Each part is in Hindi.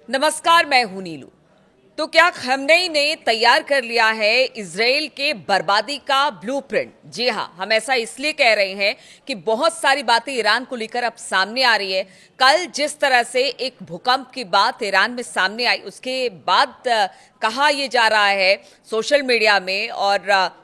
नमस्कार, मैं हूं नीलू। तो क्या खamenei ने तैयार कर लिया है इजराइल के बर्बादी का ब्लूप्रिंट? जी हां, हम ऐसा इसलिए कह रहे हैं कि बहुत सारी बातें ईरान को लेकर अब सामने आ रही है। कल जिस तरह से एक भूकंप की बात ईरान में सामने आई, उसके बाद कहा यह जा रहा है सोशल मीडिया में और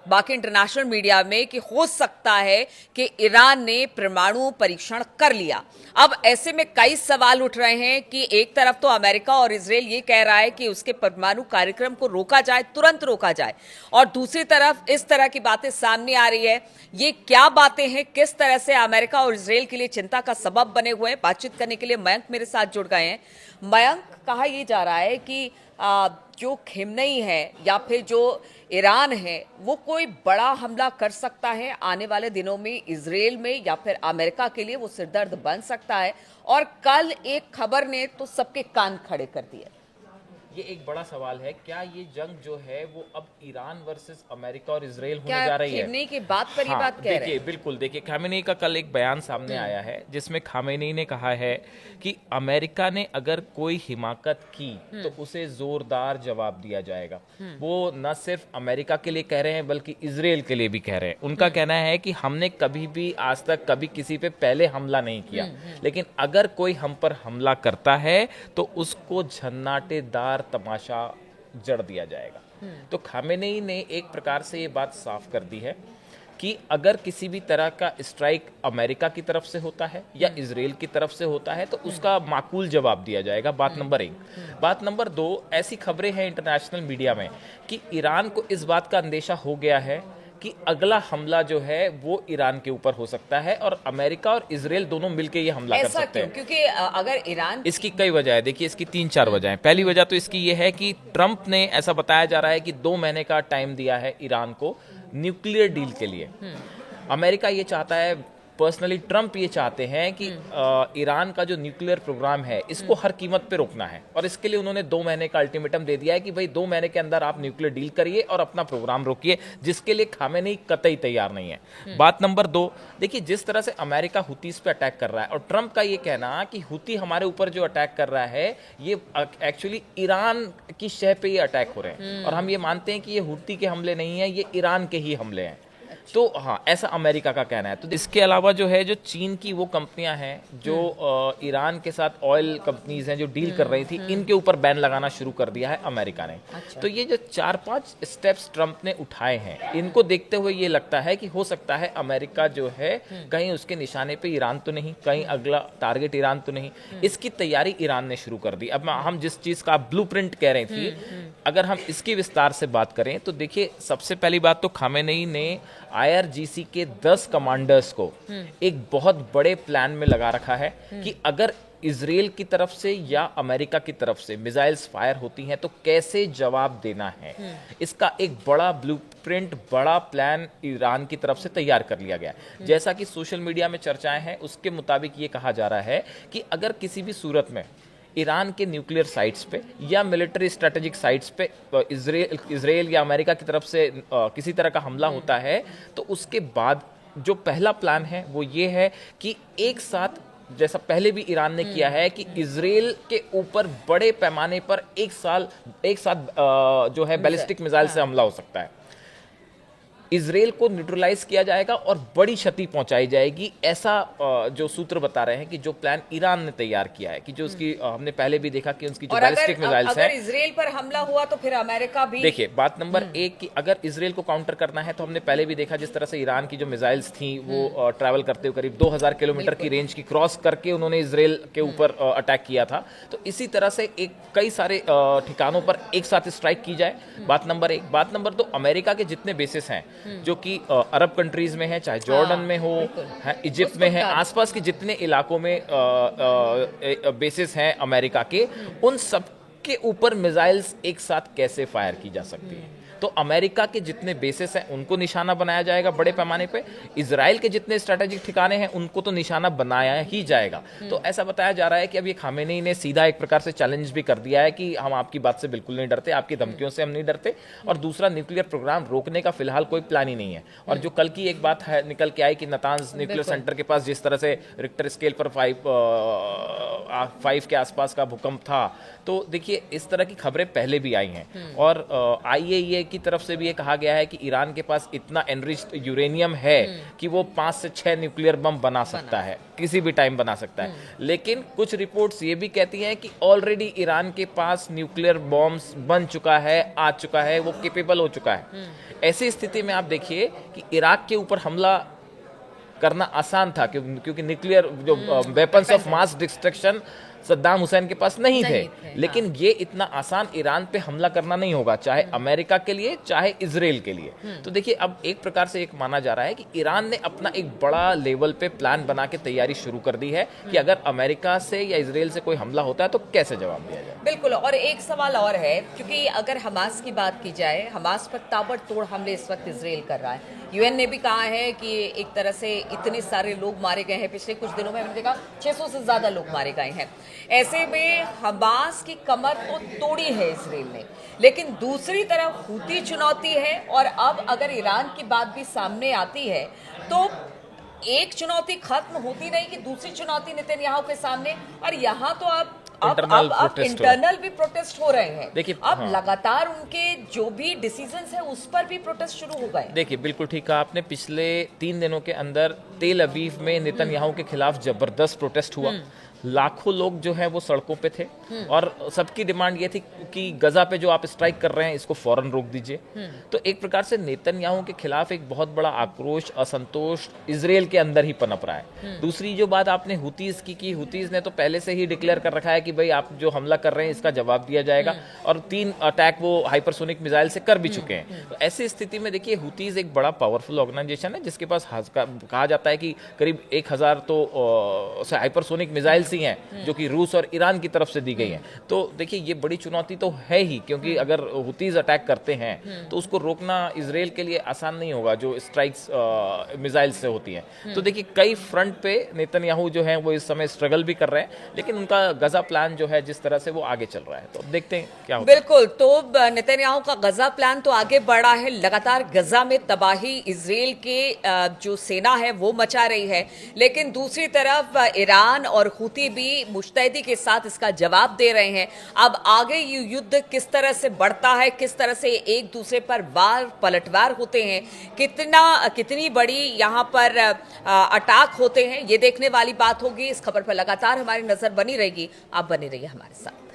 बाकी इंटरनेशनल मीडिया में कि हो सकता है कि ईरान ने परमाणु परीक्षण कर लिया। अब ऐसे में कई सवाल उठ रहे हैं कि एक तरफ तो अमेरिका और इजराइल ये कह रहा है कि उसके परमाणु कार्यक्रम को रोका जाए, तुरंत रोका जाए, और दूसरी तरफ इस तरह की बातें सामने आ रही है। ये क्या बातें हैं, किस तरह से अमेरिका और इजराइल के लिए चिंता का सबब बने हुए हैं? बातचीत करने के लिए मयंक मेरे साथ जुड़ गए हैं। मयंक, कहा यह जा रहा है कि जो खamenei है या फिर जो ईरान है वो कोई बड़ा हमला कर सकता है आने वाले दिनों में इजराइल में, या फिर अमेरिका के लिए वो सिरदर्द बन सकता है। और कल एक खबर ने तो सबके कान खड़े कर दिए। ये एक बड़ा सवाल है, क्या ये जंग जो है वो अब ईरान वर्सेस अमेरिका और इजराइल होने क्या जा रही है? खamenei की बात पर ये बात कह रहे देखिए, हैं? बिल्कुल देखिए, खामेनी का कल एक बयान सामने आया है जिसमें खामेनी ने कहा है कि अमेरिका ने अगर कोई हिमाकत की तो उसे जोरदार जवाब दिया जाएगा। वो न सिर्फ अमेरिका के लिए कह रहे हैं बल्कि इजराइल के लिए भी कह रहे हैं। उनका कहना है कि हमने कभी भी आज तक कभी किसी पे पहले हमला नहीं किया, लेकिन अगर कोई हम पर हमला करता है तो उसको झन्नाटेदार तमाशा जड़ दिया जाएगा। तो खामेनेई ने एक प्रकार से ये बात साफ कर दी है कि अगर किसी भी तरह का स्ट्राइक अमेरिका की तरफ से होता है या इजराइल की तरफ से होता है तो उसका माकूल जवाब दिया जाएगा। बात नंबर 1। बात नंबर 2, ऐसी खबरें हैं इंटरनेशनल मीडिया में कि ईरान को इस बात का अंदेशा हो गया है कि अगला हमला जो है वो ईरान के ऊपर हो सकता है और अमेरिका और इजराइल दोनों मिलकर ये हमला कर सकते हैं। क्योंकि अगर ईरान, इसकी कई वजह है। देखिए, इसकी 3-4 वजह है। पहली वजह तो इसकी ये है कि ट्रंप ने, ऐसा बताया जा रहा है कि 2 महीने का टाइम दिया है ईरान को न्यूक्लियर डील के लिए। अमेरिका ये चाहता है, पर्सनली ट्रंप ये चाहते हैं कि ईरान का जो न्यूक्लियर प्रोग्राम है इसको हर कीमत पे रोकना है, और इसके लिए उन्होंने 2 महीने का अल्टीमेटम दे दिया है कि भाई 2 महीने के अंदर आप न्यूक्लियर डील करिए और अपना प्रोग्राम रोकिए, जिसके लिए खामेनेई कतई तैयार नहीं है। बात नंबर 2, देखिए, जिस तरह से अमेरिका हुतीस पे अटैक कर रहा है और ट्रंप का ये कहना कि हुती हमारे ऊपर जो अटैक कर रहा है ये एक्चुअली ईरान की शह पे ये अटैक हो रहे हैं, और हम ये मानते हैं कि ये हुती के हमले नहीं है, ये ईरान के ही हमले हैं। तो हाँ, ऐसा अमेरिका का कहना है। तो इसके अलावा जो है, जो चीन की वो कंपनियां हैं जो ईरान के साथ ऑयल कंपनीज हैं जो डील कर रही थी, इनके ऊपर बैन लगाना शुरू कर दिया है अमेरिका ने। अच्छा। तो ये जो 4-5 स्टेप्स ट्रंप ने उठाए हैं, इनको देखते हुए ये लगता है कि हो सकता है अमेरिका जो है कहीं उसके निशाने पे ईरान तो नहीं, कहीं अगला टारगेट ईरान तो नहीं। इसकी तैयारी ईरान ने शुरू कर दी। अब हम जिस चीज का ब्लूप्रिंट कह रही थी, अगर हम इसकी विस्तार से बात करें तो देखिए, सबसे पहली बात तो खामेनेई ने IRGC के 10 कमांडर्स को एक बहुत बड़े प्लान में लगा रखा है कि अगर इजराइल की तरफ से या अमेरिका की तरफ से मिसाइल्स फायर होती हैं तो कैसे जवाब देना है। इसका एक बड़ा ब्लूप्रिंट, बड़ा प्लान ईरान की तरफ से तैयार कर लिया गया है। जैसा कि सोशल मीडिया में चर्चाएं हैं, उसके मुताबिक ये कहा जा रहा है कि अगर किसी भी सूरत में ईरान के न्यूक्लियर साइट्स पे या मिलिट्री स्ट्रेटेजिक साइट्स पे इजराइल या अमेरिका की तरफ से किसी तरह का हमला होता है तो उसके बाद जो पहला प्लान है वो ये है कि एक साथ, जैसा पहले भी ईरान ने किया है, कि इजराइल के ऊपर बड़े पैमाने पर एक साथ जो है बैलिस्टिक मिसाइल से हमला हो सकता है। इजराइल को न्यूट्रलाइज किया जाएगा और बड़ी क्षति पहुंचाई जाएगी। ऐसा जो सूत्र बता रहे हैं कि जो प्लान ईरान ने तैयार किया है, कि जो उसकी हमने पहले भी देखा कि उसकी जो बैलिस्टिक मिसाइल्स हैं, अगर इजराइल पर हमला हुआ तो फिर अमेरिका भी। देखिए, बात नंबर 1 कि अगर इजराइल को काउंटर करना है तो हमने पहले भी देखा जिस तरह से ईरान की जो मिसाइल्स थी वो ट्रैवल करते हुए करीब 2000 किलोमीटर की रेंज की क्रॉस करके उन्होंने इजराइल के ऊपर अटैक किया था। तो इसी तरह से कई सारे ठिकानों पर एक साथ स्ट्राइक की जाए। बात नंबर 1। बात नंबर 2, अमेरिका के जितने बेसिस हैं जो कि अरब कंट्रीज में है, चाहे जॉर्डन में हो, इजिप्ट में है, आसपास के जितने इलाकों में बेसिस हैं अमेरिका के, उन सब के ऊपर मिसाइल्स एक साथ कैसे फायर की जा सकती है। तो अमेरिका के जितने बेसिस हैं उनको निशाना बनाया जाएगा बड़े पैमाने पे, इजराइल के जितने स्ट्रेटेजिक ठिकाने हैं उनको तो निशाना बनाया ही जाएगा। तो ऐसा बताया जा रहा है कि अब ये खामेनी ने सीधा एक प्रकार से चैलेंज भी कर दिया है कि हम आपकी बात से बिल्कुल नहीं डरते, आपकी धमकियों से हम नहीं डरते, और दूसरा न्यूक्लियर प्रोग्राम रोकने का फिलहाल कोई प्लान ही नहीं है। और जो कल की एक बात है निकल के आई कि नातांज न्यूक्लियर सेंटर के पास जिस तरह से रिक्टर स्केल पर 5 के आसपास का भूकंप था, तो देखिए इस तरह की खबरें पहले भी आई हैं। और आईएईए की तरफ से भी ये कहा गया है कि ईरान के पास इतना एनरिच्ड यूरेनियम है कि वो 5 से 6 न्यूक्लियर बम बना सकता है, किसी भी टाइम बना सकता है। लेकिन कुछ रिपोर्ट्स ये भी कहती हैं कि ऑलरेडी ईरान के पास न्यूक्लियर बॉम्ब्स बन चुका है, आ चुका है, वो केपेबल हो चुका है। ऐसी स्थिति में आप देखिए कि इराक के ऊपर हमला करना आसान था क्योंकि न्यूक्लियर जो weapons of mass destruction Saddam Hussain के पास नहीं थे। लेकिन ये इतना आसान ईरान पे हमला करना नहीं होगा, चाहे अमेरिका के लिए चाहे इजराइल के लिए। तो देखिए अब एक प्रकार से एक माना जा रहा है कि ईरान ने अपना एक बड़ा लेवल पे प्लान बना के तैयारी शुरू कर दी है कि अगर अमेरिका से या इजराइल से कोई हमला होता है तो कैसे जवाब दिया जाए। बिल्कुल। और एक सवाल और है, क्योंकि अगर हमास की बात की जाए, हमास पर ताबड़तोड़ हमले इस वक्त इजराइल कर रहा है। यूएन ने भी कहा है कि एक तरह से इतने सारे लोग मारे गए हैं, पिछले कुछ दिनों में हमने देखा 600 से ज्यादा लोग मारे गए हैं। ऐसे में हमास की कमर तो तोड़ी है इजराइल ने, लेकिन दूसरी तरफ हूती चुनौती है। और अब अगर ईरान की बात भी सामने आती है तो एक चुनौती खत्म होती नहीं कि दूसरी चुनौती नेतन्याहू के सामने। और यहाँ तो अब इंटरनल भी प्रोटेस्ट हो रहे हैं। देखिए अब लगातार उनके जो भी डिसीजंस है उस पर भी प्रोटेस्ट शुरू हो गए। देखिए बिल्कुल ठीक कहा आपने, पिछले 3 दिनों के अंदर तेल अवीव में नेतन्याहू के खिलाफ जबरदस्त प्रोटेस्ट हुआ। लाखों लोग जो हैं वो सड़कों पे थे और सबकी डिमांड ये थी कि गजा पे जो आप स्ट्राइक कर रहे हैं इसको फौरन रोक दीजिए। तो एक प्रकार से नेतन्याहू के खिलाफ एक बहुत बड़ा आक्रोश, असंतोष इजराइल के अंदर ही पनप रहा है। दूसरी जो बात आपने हुतीज की हुतीज ने तो पहले से ही डिक्लेयर कर रखा है कि भाई आप जो हमला कर रहे हैं इसका जवाब दिया जाएगा, और 3 अटैक वो हाइपरसोनिक मिसाइल से कर भी चुके हैं। तो ऐसी स्थिति में देखिए हुतीज एक बड़ा पावरफुल ऑर्गेनाइजेशन है जिसके पास कहा जाता है कि करीब 1000 तो हाइपरसोनिक मिसाइल हैं जो कि रूस और ईरान की तरफ से दी गई हैं। तो देखिए ये बड़ी चुनौती तो है ही, क्योंकि अगर हुतीज अटैक करते हैं तो उसको रोकना इजराइल के लिए आसान नहीं होगा जो स्ट्राइक्स मिसाइल से होती हैं। तो देखिए कई फ्रंट पे नेतन्याहू जो है वो इस समय स्ट्रगल भी कर रहे हैं, लेकिन उनका गजा प्लान जो है जिस तरह से वो आगे चल रहा है, तो अब देखते हैं क्या होता है। बिल्कुल। तो नेतन्याहू का गजा प्लान तो आगे बढ़ा है, लगातार गजा में तबाही इजराइल के जो सेना है वो मचा रही है, लेकिन दूसरी तरफ ईरान और हुती भी मुस्तैदी के साथ इसका जवाब दे रहे हैं। अब आगे ये युद्ध किस तरह से बढ़ता है, किस तरह से एक दूसरे पर वार पलटवार होते हैं, कितनी बड़ी यहाँ पर अटैक होते हैं, ये देखने वाली बात होगी। इस खबर पर लगातार हमारी नजर बनी रहेगी। आप बने रहिए हमारे साथ।